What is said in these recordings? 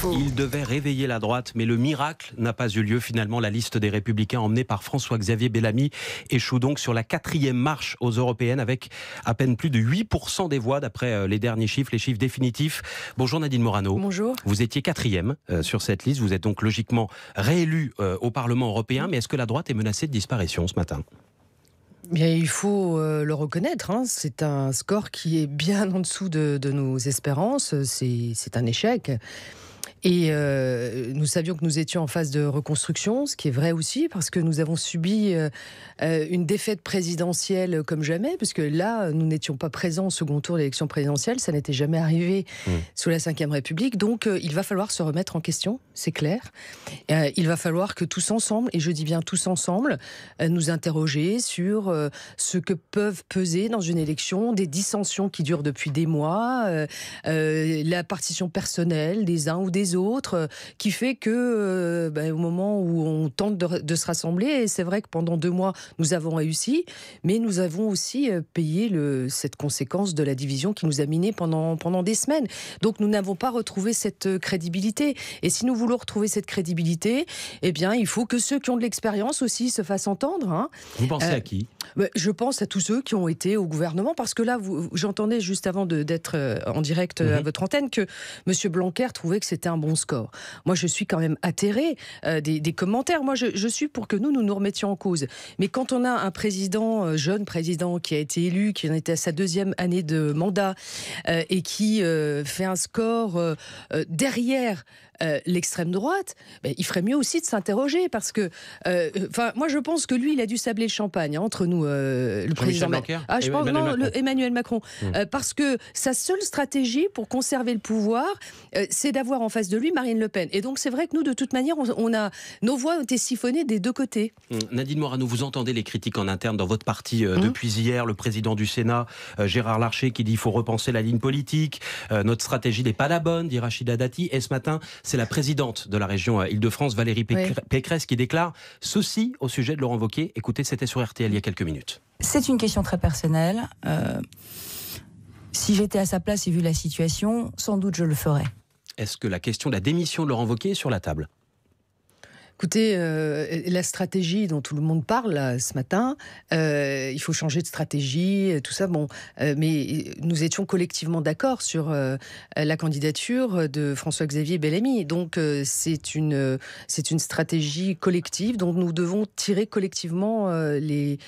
info. Il devait réveiller la droite, mais le miracle n'a pas eu lieu. Finalement, la liste des Républicains emmenée par François-Xavier Bellamy échoue donc sur la 4e marche aux européennes avec à peine plus de 8% des voix d'après les derniers chiffres, les chiffres définitifs. Bonjour Nadine Morano. Bonjour. Vous étiez 4e sur cette liste. Vous êtes donc logiquement réélu au Parlement européen. Mais est-ce que la droite est menacée de disparition ce matin ? Bien, il faut le reconnaître, hein. C'est un score qui est bien en dessous de nos espérances. C'est un échec. Et nous savions que nous étions en phase de reconstruction, ce qui est vrai aussi, parce que nous avons subi une défaite présidentielle comme jamais, parce que là, nous n'étions pas présents au second tour de l'élection présidentielle, ça n'était jamais arrivé sous la Ve République, donc il va falloir se remettre en question, c'est clair. Il va falloir que tous ensemble, et je dis bien tous ensemble, nous interroger sur ce que peuvent peser dans une élection des dissensions qui durent depuis des mois, la partition personnelle des uns ou des autres, qui fait que au moment où on tente de se rassembler, et c'est vrai que pendant 2 mois nous avons réussi, mais nous avons aussi payé cette conséquence de la division qui nous a minés pendant des semaines. Donc nous n'avons pas retrouvé cette crédibilité, et si nous voulons retrouver cette crédibilité, eh bien il faut que ceux qui ont de l'expérience aussi se fassent entendre, hein. Vous pensez à qui ? Je pense à tous ceux qui ont été au gouvernement, parce que là, j'entendais juste avant d'être en direct à votre antenne que M. Blanquer trouvait que c'était un bon score. Moi, je suis quand même atterrée des commentaires. Moi, je suis pour que nous remettions en cause. Mais quand on a un président, jeune président, qui a été élu, qui en était à sa 2e année de mandat, et qui fait un score derrière l'extrême droite, il ferait mieux aussi de s'interroger, parce que moi je pense que lui il a dû sabler le champagne, hein, entre nous, le président Blanquer, je pense Emmanuel Macron, parce que sa seule stratégie pour conserver le pouvoir, c'est d'avoir en face de lui Marine Le Pen, et donc c'est vrai que nous de toute manière nos voix ont été siphonnées des 2 côtés. Nadine Morano, vous entendez les critiques en interne dans votre parti depuis hier, le président du Sénat Gérard Larcher qui dit qu'il faut repenser la ligne politique, notre stratégie n'est pas la bonne, dit Rachida Dati, et ce matin c'est la présidente de la région Île-de-France, Valérie Pécresse, qui déclare ceci au sujet de Laurent Wauquiez. Écoutez, c'était sur RTL il y a quelques minutes. C'est une question très personnelle. Si j'étais à sa place et vu la situation, sans doute je le ferais. Est-ce que la question de la démission de Laurent Wauquiez est sur la table ? Écoutez, la stratégie dont tout le monde parle là, ce matin, il faut changer de stratégie, tout ça, mais nous étions collectivement d'accord sur la candidature de François-Xavier Bellamy. Donc c'est une stratégie collective dont nous devons tirer collectivement les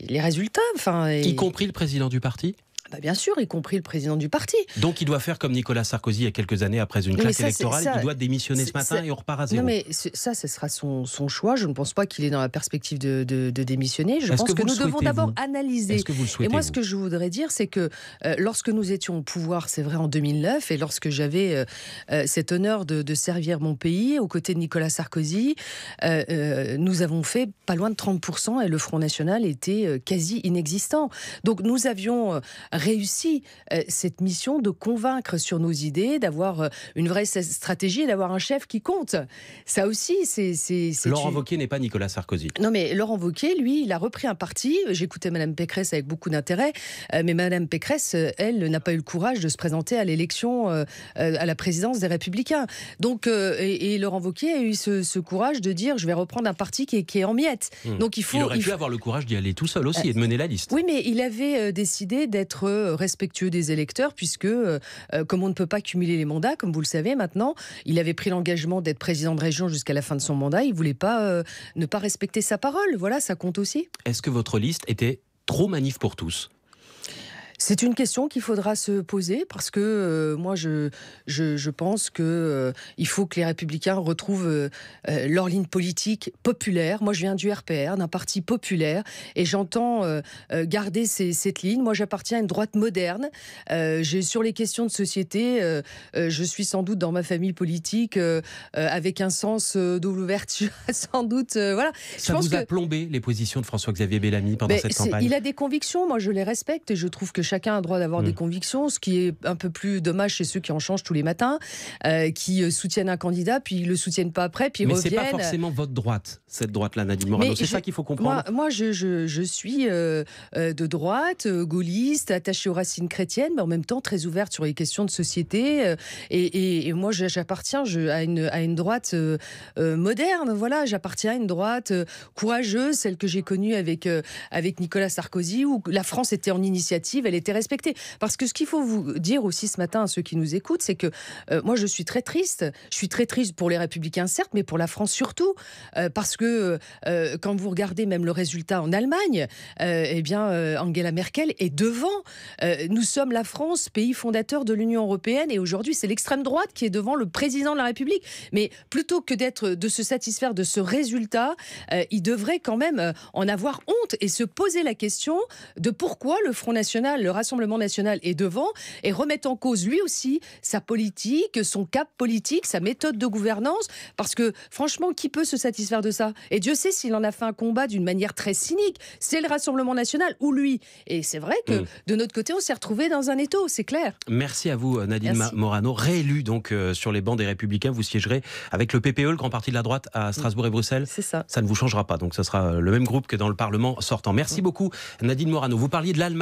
résultats. Y compris le président du parti ? Bien sûr, y compris le président du parti. Donc il doit faire comme Nicolas Sarkozy il y a quelques années après une claque électorale, il doit démissionner ce matin et on repart à zéro. Non mais ça, ce sera son choix. Je ne pense pas qu'il est dans la perspective de démissionner. Je pense que nous devons d'abord analyser. Est-ce que vous le souhaitez, et moi, ce que je voudrais dire, c'est que lorsque nous étions au pouvoir, c'est vrai en 2009, et lorsque j'avais cet honneur de servir mon pays aux côtés de Nicolas Sarkozy, nous avons fait pas loin de 30% et le Front National était quasi inexistant. Donc nous avions réussi cette mission de convaincre sur nos idées, d'avoir une vraie stratégie et d'avoir un chef qui compte. Ça aussi, c'est Laurent Wauquiez n'est pas Nicolas Sarkozy. Non, mais Laurent Wauquiez, lui, il a repris un parti. J'écoutais Madame Pécresse avec beaucoup d'intérêt, mais Madame Pécresse, elle, n'a pas eu le courage de se présenter à l'élection à la présidence des Républicains. Donc, et Laurent Wauquiez a eu ce courage de dire, je vais reprendre un parti qui est en miettes. Donc il aurait pu avoir le courage d'y aller tout seul aussi et de mener la liste. Oui, mais il avait décidé d'être respectueux des électeurs, puisque comme on ne peut pas cumuler les mandats, comme vous le savez maintenant, il avait pris l'engagement d'être président de région jusqu'à la fin de son mandat. Il ne voulait pas ne pas respecter sa parole. Voilà, ça compte aussi. Est-ce que votre liste était trop manif pour tous ? C'est une question qu'il faudra se poser, parce que moi je pense que il faut que les Républicains retrouvent leur ligne politique populaire. Moi je viens du RPR, d'un parti populaire, et j'entends garder cette ligne. Moi j'appartiens à une droite moderne. Sur les questions de société, je suis sans doute dans ma famille politique avec un sens de l'ouverture, sans doute. Voilà. Ça vous a plombé les positions de François-Xavier Bellamy pendant cette campagne ? Il a des convictions, moi je les respecte, et je trouve que chacun a le droit d'avoir des convictions, ce qui est un peu plus dommage chez ceux qui en changent tous les matins, qui soutiennent un candidat, puis ils le soutiennent pas après, puis ils reviennent. Mais c'est pas forcément votre droite, cette droite-là, Nadine Morano. C'est ça qu'il faut comprendre. Moi, je suis de droite, gaulliste, attachée aux racines chrétiennes, mais en même temps très ouverte sur les questions de société. Et moi, j'appartiens à une droite moderne. Voilà, j'appartiens à une droite courageuse, celle que j'ai connue avec Nicolas Sarkozy, où la France était en initiative, elle était respectée. Parce que ce qu'il faut vous dire aussi ce matin à ceux qui nous écoutent, c'est que moi, je suis très triste. Je suis très triste pour les Républicains, certes, mais pour la France surtout. Parce que quand vous regardez même le résultat en Allemagne, eh bien, Angela Merkel est devant. Nous sommes la France, pays fondateur de l'Union européenne, et aujourd'hui, c'est l'extrême droite qui est devant le président de la République. Mais plutôt que de se satisfaire de ce résultat, il devrait quand même en avoir honte et se poser la question de pourquoi le Front National, le Rassemblement National est devant, et remettre en cause lui aussi sa politique, son cap politique, sa méthode de gouvernance, parce que franchement, qui peut se satisfaire de ça? Et Dieu sait s'il en a fait un combat d'une manière très cynique. C'est le Rassemblement National ou lui. Et c'est vrai que de notre côté, on s'est retrouvé dans un étau, c'est clair. Merci à vous, Nadine Morano. Réélu donc sur les bancs des Républicains, vous siégerez avec le PPE, le grand parti de la droite, à Strasbourg et Bruxelles. C'est ça. Ça ne vous changera pas, donc ce sera le même groupe que dans le Parlement sortant. Merci beaucoup, Nadine Morano. Vous parliez de l'Allemagne.